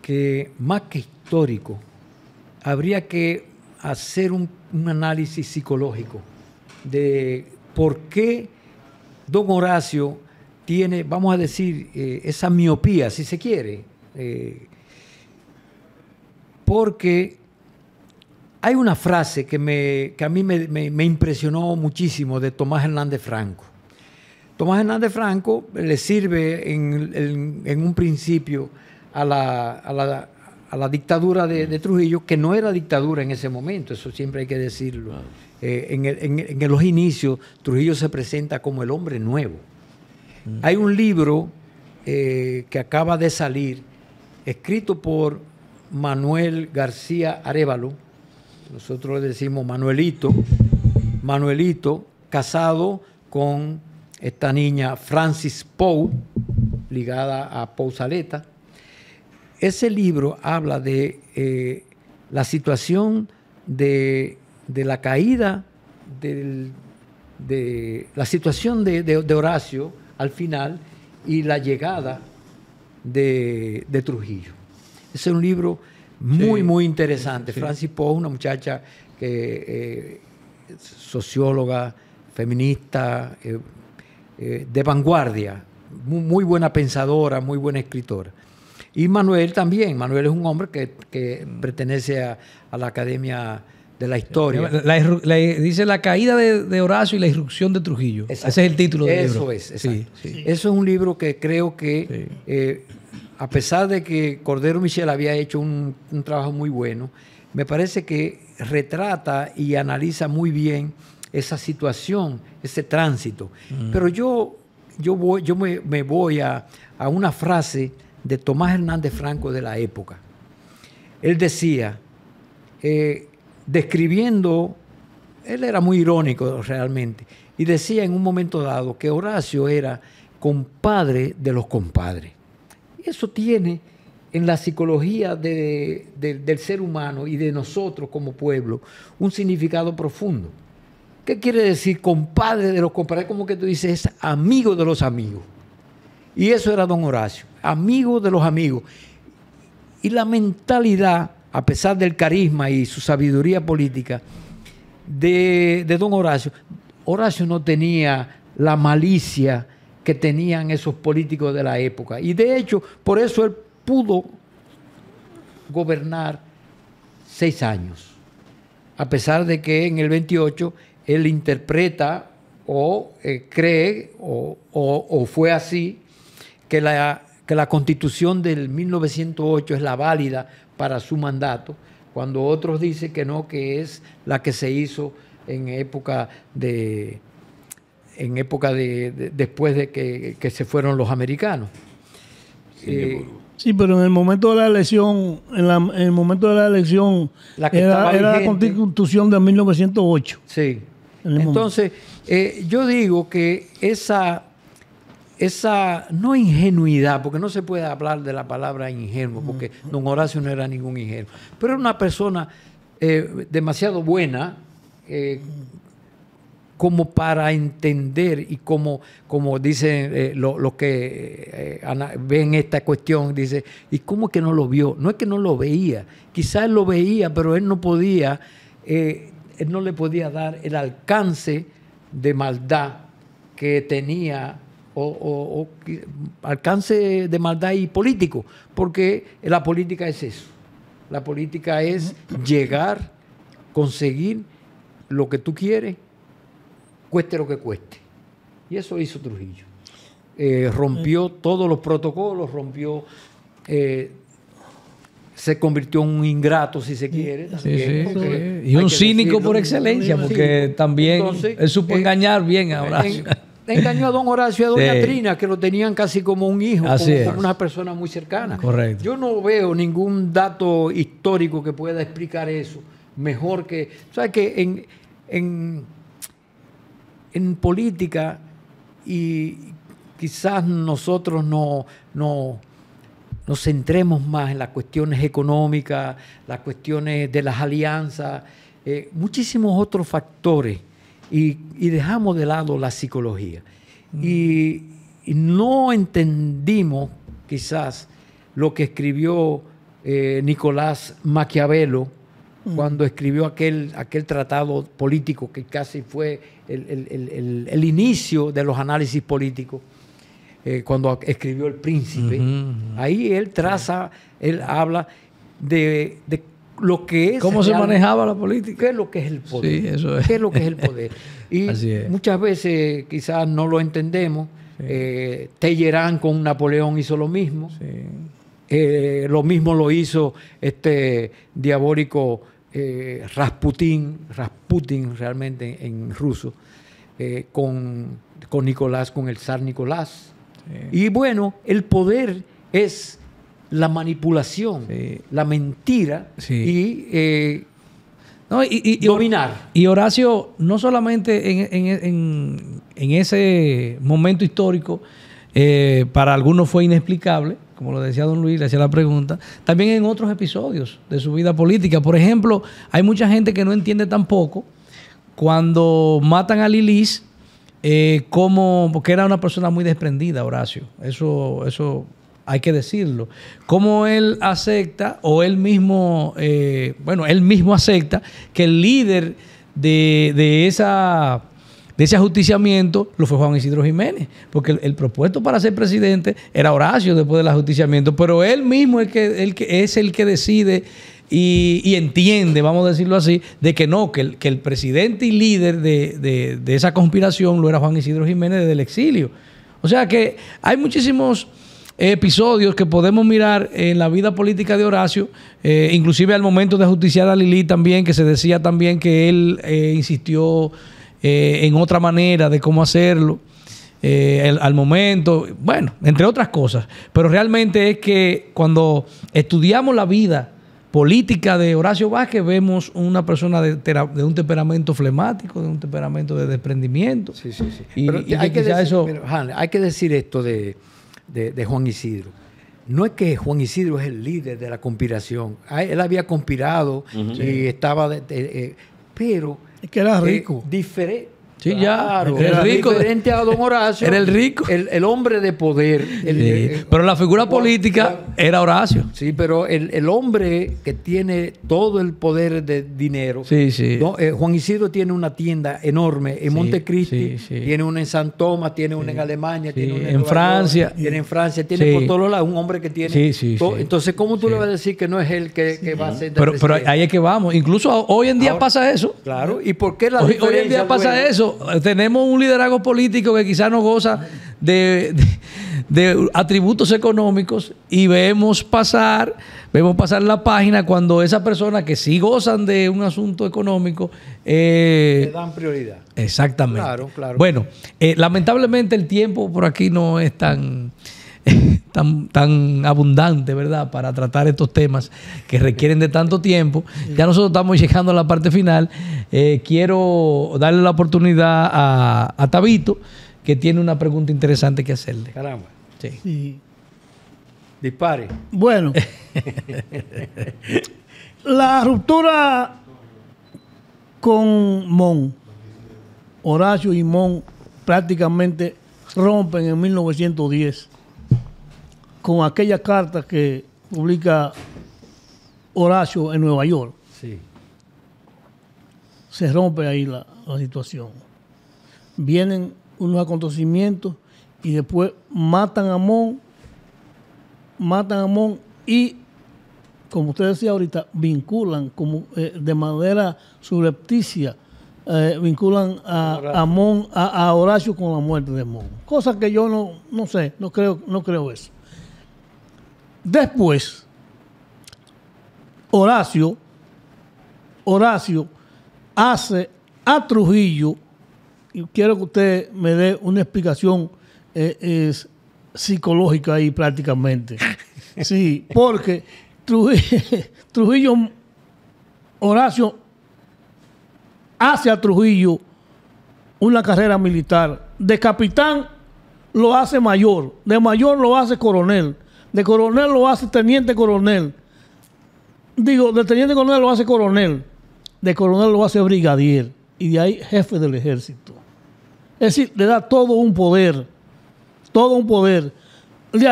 que más que histórico, habría que hacer un análisis psicológico de por qué don Horacio tiene, vamos a decir, esa miopía, si se quiere. Porque hay una frase que a mí me impresionó muchísimo de Tomás Hernández Franco. Tomás Hernández Franco le sirve en un principio a la dictadura de Trujillo, que no era dictadura en ese momento, eso siempre hay que decirlo. En los inicios, Trujillo se presenta como el hombre nuevo. Hay un libro que acaba de salir, escrito por Manuel García Arévalo, nosotros le decimos Manuelito, casado con esta niña Francis Poe, ligada a Pousaleta. Ese libro habla de la situación de la caída, de la situación de Horacio al final y la llegada de Trujillo. Ese es un libro muy interesante. Sí. Francis Poe, una muchacha que socióloga, feminista, de vanguardia, muy buena pensadora, muy buena escritora. Y Manuel también. Manuel es un hombre que pertenece a la Academia de la Historia. Dice la caída de Horacio y la irrupción de Trujillo. Exacto. Ese es el título del libro. Eso es, exacto. Sí. Eso es un libro que creo que, a pesar de que Cordero Michel había hecho un trabajo muy bueno, me parece que retrata y analiza muy bien esa situación, ese tránsito. Pero yo me voy a una frase de Tomás Hernández Franco de la época. Él decía, describiendo, él era muy irónico realmente, y decía en un momento dado que Horacio era compadre de los compadres. Y eso tiene en la psicología del ser humano y de nosotros como pueblo un significado profundo. ¿Qué quiere decir compadre de los compadres? Como que tú dices, es amigo de los amigos. Y eso era don Horacio, amigo de los amigos. Y la mentalidad, a pesar del carisma y su sabiduría política de don Horacio, Horacio no tenía la malicia que tenían esos políticos de la época. Y de hecho, por eso él pudo gobernar 6 años. A pesar de que en el 28 él interpreta o cree o fue así, que la Constitución del 1908 es la válida para su mandato, cuando otros dicen que no, que es la que se hizo en época después de que se fueron los americanos. Sí, pero en el momento de la elección, era la Constitución de 1908. Sí. Entonces, yo digo que esa no ingenuidad, porque no se puede hablar de la palabra ingenuo, porque don Horacio no era ningún ingenuo, pero era una persona demasiado buena como para entender y como dicen los que ven esta cuestión, dice, ¿y cómo que no lo vio? No es que no lo veía, quizás él lo veía, pero él no podía, él no le podía dar el alcance de maldad que tenía, o alcance de maldad y político, porque la política es eso. La política es llegar, conseguir lo que tú quieres, cueste lo que cueste. Y eso hizo Trujillo. Rompió todos los protocolos, se convirtió en un ingrato, si se quiere. También, y un cínico por excelencia, porque también entonces, él supo engañar bien a Horacio. Engañó a don Horacio y a doña Trina, que lo tenían casi como un hijo, como una persona muy cercana. Correcto. Yo no veo ningún dato histórico que pueda explicar eso mejor que... ¿Sabes que en política, y quizás nosotros no nos centremos más en las cuestiones económicas, las cuestiones de las alianzas, muchísimos otros factores, y dejamos de lado la psicología. Y no entendimos quizás lo que escribió Nicolás Maquiavelo cuando escribió aquel tratado político que casi fue el inicio de los análisis políticos. Cuando escribió El Príncipe, ahí él traza, él habla de lo que es... ¿Cómo se manejaba la política? ¿Qué es lo que es el poder? Sí, eso es. ¿Qué es lo que es el poder? Y muchas veces quizás no lo entendemos. Sí. Talleyrand con Napoleón hizo lo mismo. Sí. Lo mismo lo hizo este diabólico Rasputin realmente en ruso, con Nicolás, con el zar Nicolás. Sí. Y bueno, el poder es la manipulación, la mentira y dominar. Y Horacio, no solamente en ese momento histórico, para algunos fue inexplicable, como lo decía don Luis, le hacía la pregunta, también en otros episodios de su vida política. Por ejemplo, hay mucha gente que no entiende tampoco cuando matan a Lilis, porque era una persona muy desprendida, Horacio. Eso hay que decirlo. Cómo él acepta, o él mismo, él mismo acepta que el líder de ese ajusticiamiento lo fue Juan Isidro Jiménez, porque el propuesto para ser presidente era Horacio después del ajusticiamiento, pero él mismo es el que decide y entiende, vamos a decirlo así, de que no, que el presidente y líder de esa conspiración lo era Juan Isidro Jiménez desde el exilio. O sea que hay muchísimos episodios que podemos mirar en la vida política de Horacio, inclusive al momento de ajusticiar a Lili también, que se decía también que él insistió en otra manera de cómo hacerlo al momento, bueno, entre otras cosas. Pero realmente es que cuando estudiamos la vida política de Horacio Vázquez, vemos una persona de un temperamento flemático, de un temperamento de desprendimiento. Sí. Pero hay que decir esto de Juan Isidro. No es que Juan Isidro es el líder de la conspiración. Él había conspirado y estaba... pero... Es que era rico. Diferente. Sí, claro, era rico. Diferente a don Horacio. Era el rico. El hombre de poder. Pero la figura política era Horacio. Sí, pero el hombre que tiene todo el poder de dinero. Sí. Juan Isidro tiene una tienda enorme en Montecristi. Tiene una en San Tomás, tiene una en Alemania, tiene una en Francia. Tiene en Francia, tiene por todos lados un hombre que tiene todo. Entonces, ¿cómo tú le vas a decir que no es él que va a ser pero ahí es que vamos. Incluso hoy en día pasa eso. Claro. ¿Y por qué hoy en día pasa eso? Tenemos un liderazgo político que quizás no goza de atributos económicos, y vemos pasar la página cuando esas personas que sí gozan de un asunto económico le dan prioridad. Exactamente. Claro. Bueno, lamentablemente el tiempo por aquí no es tan abundante, ¿verdad?, para tratar estos temas que requieren de tanto tiempo. Ya nosotros estamos llegando a la parte final. Quiero darle la oportunidad a Tabito, que tiene una pregunta interesante que hacerle. Caramba. Sí. Dispare. Bueno, la ruptura con Mon, Horacio y Mon prácticamente rompen en 1910 con aquella carta que publica Horacio en Nueva York. Sí. Se rompe ahí la situación. Vienen unos acontecimientos y después matan a Mon y como usted decía ahorita, vinculan como, de manera subrepticia, vinculan a Horacio con la muerte de Mon. Cosa que yo no sé, no creo eso. Después, Horacio hace a Trujillo, y quiero que usted me dé una explicación psicológica ahí prácticamente. Sí, porque Trujillo, Horacio hace a Trujillo una carrera militar. De capitán lo hace mayor, de mayor lo hace coronel, de coronel lo hace teniente coronel. Digo, de teniente coronel lo hace coronel, de coronel lo hace brigadier y de ahí jefe del ejército. Es decir, le da todo un poder. Le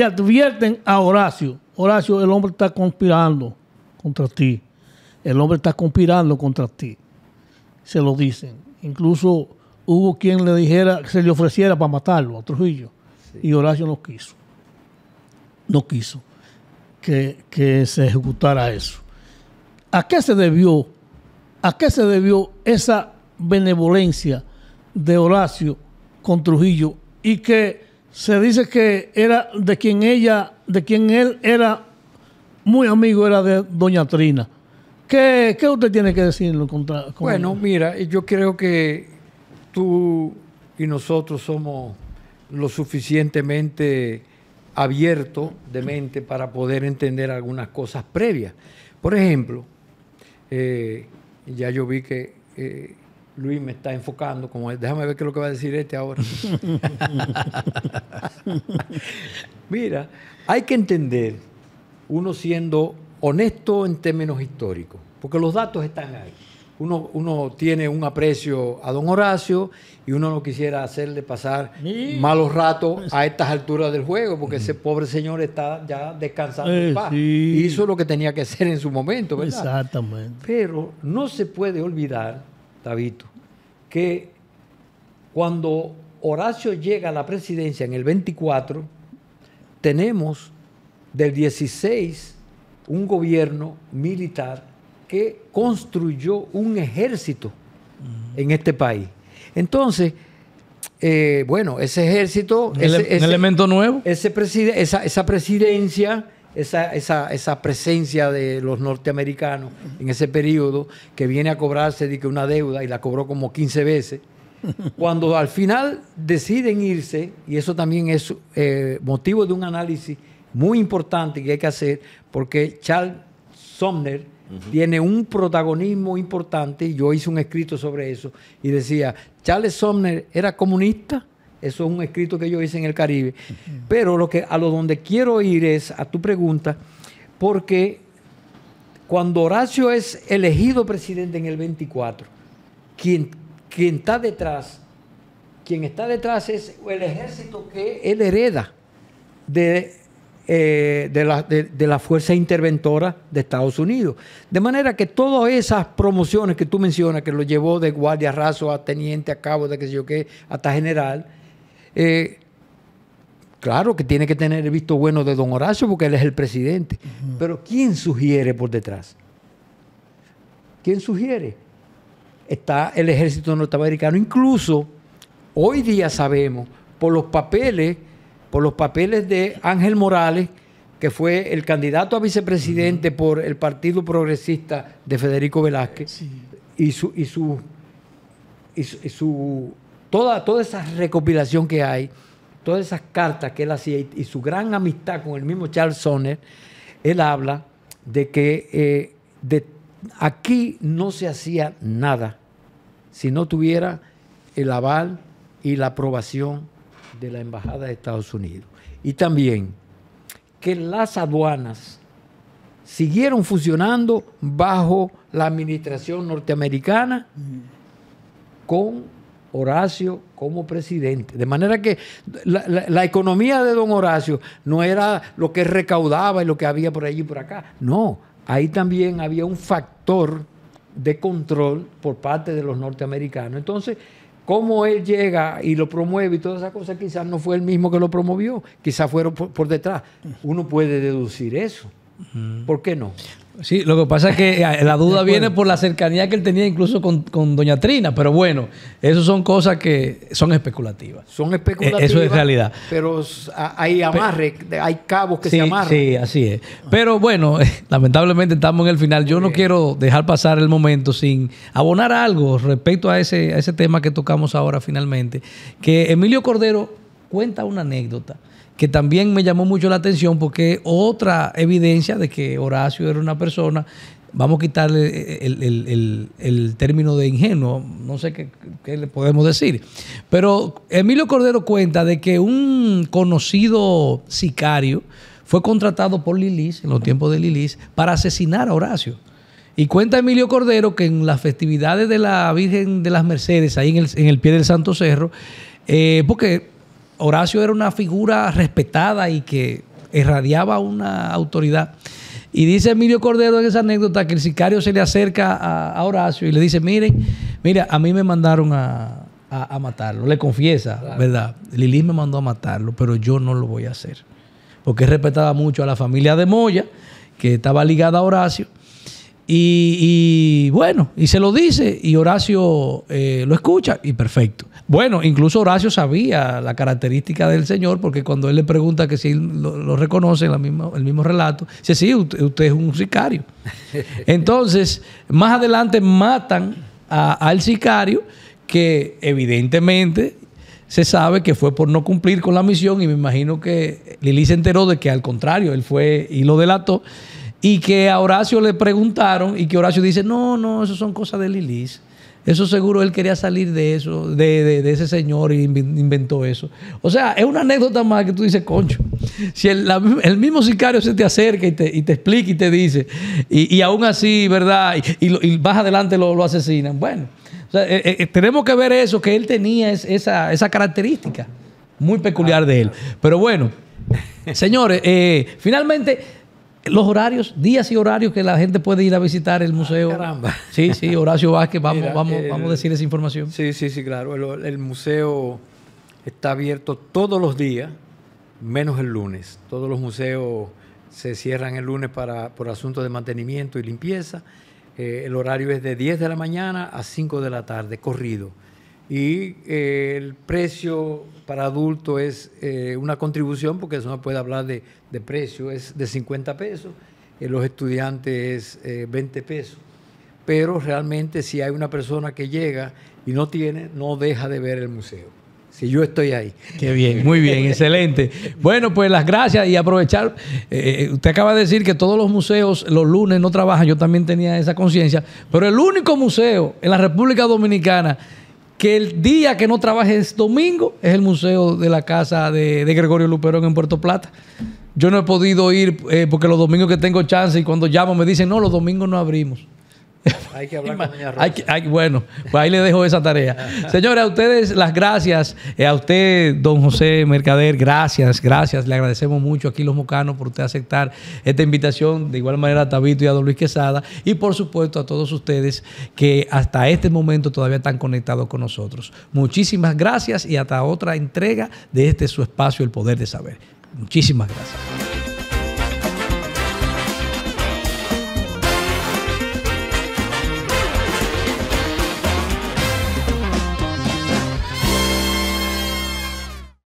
advierten a Horacio. Horacio, el hombre está conspirando contra ti. El hombre está conspirando contra ti. Se lo dicen. Incluso hubo quien le dijera, que se le ofreciera para matarlo a Trujillo. Sí. Y Horacio no quiso. No quiso que se ejecutara eso. ¿A qué se debió esa benevolencia de Horacio con Trujillo? Y que se dice que era de quien él era muy amigo, era de doña Trina. ¿Qué usted tiene que decirlo Bueno, mira, yo creo que tú y nosotros somos lo suficientemente abiertos de mente para poder entender algunas cosas previas. Por ejemplo, ya yo vi que Luis me está enfocando, como déjame ver qué es lo que va a decir este ahora. Mira, hay que entender, uno siendo honesto en términos históricos, porque los datos están ahí. Uno tiene un aprecio a don Horacio y uno no quisiera hacerle pasar malos ratos a estas alturas del juego, porque ese pobre señor está ya descansando en paz. Y hizo lo que tenía que hacer en su momento, ¿verdad? Exactamente. Pero no se puede olvidar, Tabito, que cuando Horacio llega a la presidencia en el 24, tenemos del 16 un gobierno militar que construyó un ejército en este país. Entonces, bueno, ese ejército... ¿Un elemento nuevo? Esa presidencia, esa presencia de los norteamericanos en ese periodo, que viene a cobrarse de que una deuda y la cobró como 15 veces, cuando al final deciden irse, y eso también es motivo de un análisis muy importante que hay que hacer, porque Charles Sumner tiene un protagonismo importante, y yo hice un escrito sobre eso, y decía, Charles Sumner era comunista. Eso es un escrito que yo hice en el Caribe. Pero a lo donde quiero ir es a tu pregunta, porque cuando Horacio es elegido presidente en el 24, quien está detrás es el ejército que él hereda de la fuerza interventora de Estados Unidos. De manera que todas esas promociones que tú mencionas, que lo llevó de guardia raso a teniente, a cabo, de qué sé yo qué, hasta general, claro que tiene que tener el visto bueno de don Horacio porque él es el presidente. Pero ¿quién sugiere por detrás? ¿Quién sugiere? Está el ejército norteamericano. Incluso hoy día sabemos por los papeles de Ángel Morales, que fue el candidato a vicepresidente por el Partido Progresista de Federico Velázquez, toda esa recopilación que hay, todas esas cartas que él hacía y su gran amistad con el mismo Charles Sumner, él habla de que aquí no se hacía nada si no tuviera el aval y la aprobación de la Embajada de Estados Unidos. Y también que las aduanas siguieron funcionando bajo la administración norteamericana con Horacio como presidente. De manera que la economía de don Horacio no era lo que recaudaba y lo que había por allí y por acá. No, ahí también había un factor de control por parte de los norteamericanos. Entonces, cómo él llega y lo promueve y todas esas cosas, quizás no fue el mismo que lo promovió, quizás fueron por detrás. Uno puede deducir eso. ¿Por qué no? Sí, lo que pasa es que la duda viene por la cercanía que él tenía incluso con doña Trina, pero bueno, eso son cosas que son especulativas. Son especulativas. Eso es realidad. Pero hay amarre, hay cabos que se amarran. Sí, así es. Pero bueno, lamentablemente estamos en el final. Yo no quiero dejar pasar el momento sin abonar algo respecto a ese tema que tocamos ahora finalmente, que Emilio Cordero cuenta una anécdota que también me llamó mucho la atención porque otra evidencia de que Horacio era una persona, vamos a quitarle el término de ingenuo, no sé qué le podemos decir, pero Emilio Cordero cuenta de que un conocido sicario fue contratado por Lilis, en los tiempos de Lilis, para asesinar a Horacio. Y cuenta Emilio Cordero que en las festividades de la Virgen de las Mercedes, ahí en el pie del Santo Cerro, porque Horacio era una figura respetada y que irradiaba una autoridad. Y dice Emilio Cordero en esa anécdota que el sicario se le acerca a Horacio y le dice, mira, a mí me mandaron a matarlo. Le confiesa, claro, ¿verdad? Lilis me mandó a matarlo, pero yo no lo voy a hacer. Porque él respetaba mucho a la familia de Moya, que estaba ligada a Horacio. Y bueno, y se lo dice y Horacio lo escucha y perfecto. Bueno, incluso Horacio sabía la característica del señor porque cuando él le pregunta que si lo reconoce en el mismo relato, dice, sí, usted es un sicario. Entonces, más adelante matan al sicario que evidentemente se sabe que fue por no cumplir con la misión y me imagino que Lili se enteró de que al contrario, él fue y lo delató. Y que a Horacio le preguntaron y que Horacio dice, no, eso son cosas de Lilis. Eso seguro él quería salir de eso, de ese señor y inventó eso. O sea, es una anécdota más que tú dices, concho. Si el mismo sicario se te acerca y te explica y te dice, y aún así, ¿verdad? Y más adelante lo asesinan. Bueno, o sea, tenemos que ver eso, que él tenía esa característica muy peculiar de él. Pero bueno, señores, finalmente... Los horarios, días y horarios que la gente puede ir a visitar el museo. Caramba. Sí, Horacio Vázquez, vamos a decir esa información. Sí, claro. El museo está abierto todos los días, menos el lunes. Todos los museos se cierran el lunes por asuntos de mantenimiento y limpieza. El horario es de 10 de la mañana a 5 de la tarde, corrido. Y el precio para adultos es una contribución, porque eso no puede hablar de precio, es de 50 pesos. Los estudiantes 20 pesos. Pero realmente si hay una persona que llega y no tiene, no deja de ver el museo. Si yo estoy ahí. Qué bien, muy bien, excelente. Bueno, pues las gracias y aprovechar. Usted acaba de decir que todos los museos los lunes no trabajan. Yo también tenía esa conciencia. Pero el único museo en la República Dominicana que el día que no trabaje es domingo, es el Museo de la Casa de Gregorio Luperón en Puerto Plata. Yo no he podido ir porque los domingos que tengo chance y cuando llamo me dicen, no, los domingos no abrimos. Hay que hablar con doña Rosa. Bueno, pues ahí le dejo esa tarea. Señores, a ustedes las gracias. A usted, don José Mercader, gracias. Le agradecemos mucho aquí Los Mocanos por usted aceptar esta invitación. De igual manera a Tabito y a don Luis Quesada. Y por supuesto a todos ustedes que hasta este momento todavía están conectados con nosotros. Muchísimas gracias y hasta otra entrega de su espacio El Poder de Saber. Muchísimas gracias.